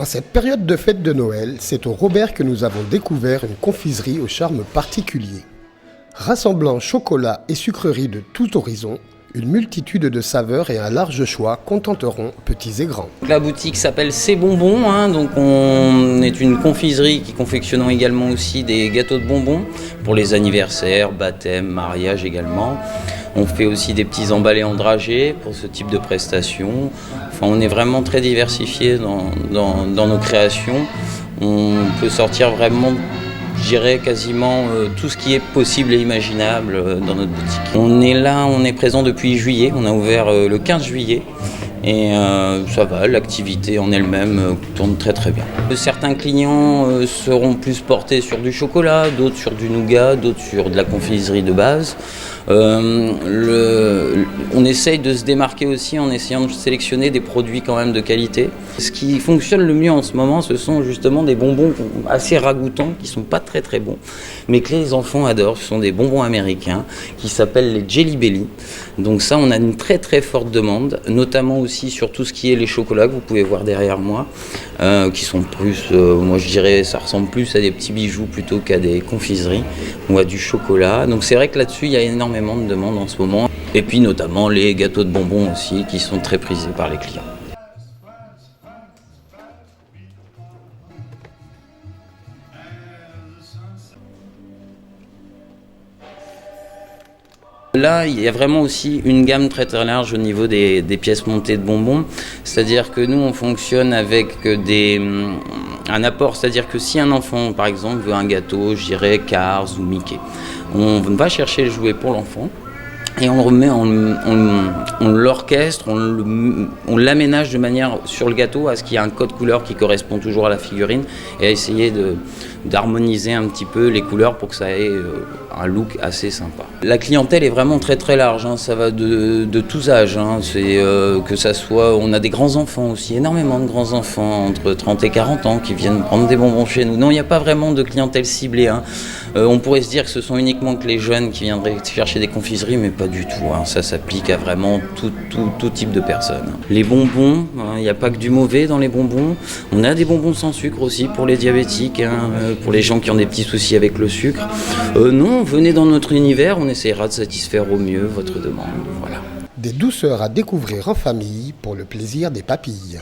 En cette période de fête de Noël, c'est au Robert que nous avons découvert une confiserie au charme particulier. Rassemblant chocolat et sucreries de tout horizon, une multitude de saveurs et un large choix contenteront petits et grands. La boutique s'appelle C'est Bonbons, donc on est une confiserie qui confectionnons également aussi des gâteaux de bonbons pour les anniversaires, baptêmes, mariages également. On fait aussi des petits emballés en dragées pour ce type de prestations. Enfin, on est vraiment très diversifié dans nos créations. On peut sortir vraiment, je dirais, quasiment tout ce qui est possible et imaginable dans notre boutique. On est là, on est présent depuis juillet. On a ouvert le 15 juillet. Et ça va, l'activité en elle-même tourne très très bien. Certains clients seront plus portés sur du chocolat, d'autres sur du nougat, d'autres sur de la confiserie de base. On essaye de se démarquer aussi en essayant de sélectionner des produits quand même de qualité. Ce qui fonctionne le mieux en ce moment, ce sont justement des bonbons assez ragoûtants qui sont pas très très bons, mais que les enfants adorent. Ce sont des bonbons américains qui s'appellent les Jelly Belly. Donc ça, on a une très très forte demande, notamment aussi sur tout ce qui est les chocolats que vous pouvez voir derrière moi, qui sont plus, moi je dirais, ça ressemble plus à des petits bijoux plutôt qu'à des confiseries ou à du chocolat. Donc c'est vrai que là-dessus, il y a énormément de demandes en ce moment. Et puis notamment les gâteaux de bonbons aussi, qui sont très prisés par les clients. Là, il y a vraiment aussi une gamme très très large au niveau des pièces montées de bonbons. C'est-à-dire que nous, on fonctionne avec un apport. C'est-à-dire que si un enfant, par exemple, veut un gâteau, je dirais Cars ou Mickey, on va chercher le jouet pour l'enfant. Et on le remet, on l'orchestre, on l'aménage de manière sur le gâteau à ce qu'il y ait un code couleur qui correspond toujours à la figurine et à essayer d'harmoniser un petit peu les couleurs pour que ça ait un look assez sympa. La clientèle est vraiment très très large, ça va de tous âges. C'est que ça soit, on a des grands enfants aussi, énormément de grands enfants entre 30 et 40 ans qui viennent prendre des bonbons chez nous. Non, il n'y a pas vraiment de clientèle ciblée. On pourrait se dire que ce sont uniquement que les jeunes qui viendraient chercher des confiseries, mais pas du tout. Ça s'applique à vraiment tout type de personnes. Les bonbons, il n'y a pas que du mauvais dans les bonbons. On a des bonbons sans sucre aussi pour les diabétiques, pour les gens qui ont des petits soucis avec le sucre. Non, venez dans notre univers, on essaiera de satisfaire au mieux votre demande. Voilà. Des douceurs à découvrir en famille pour le plaisir des papilles.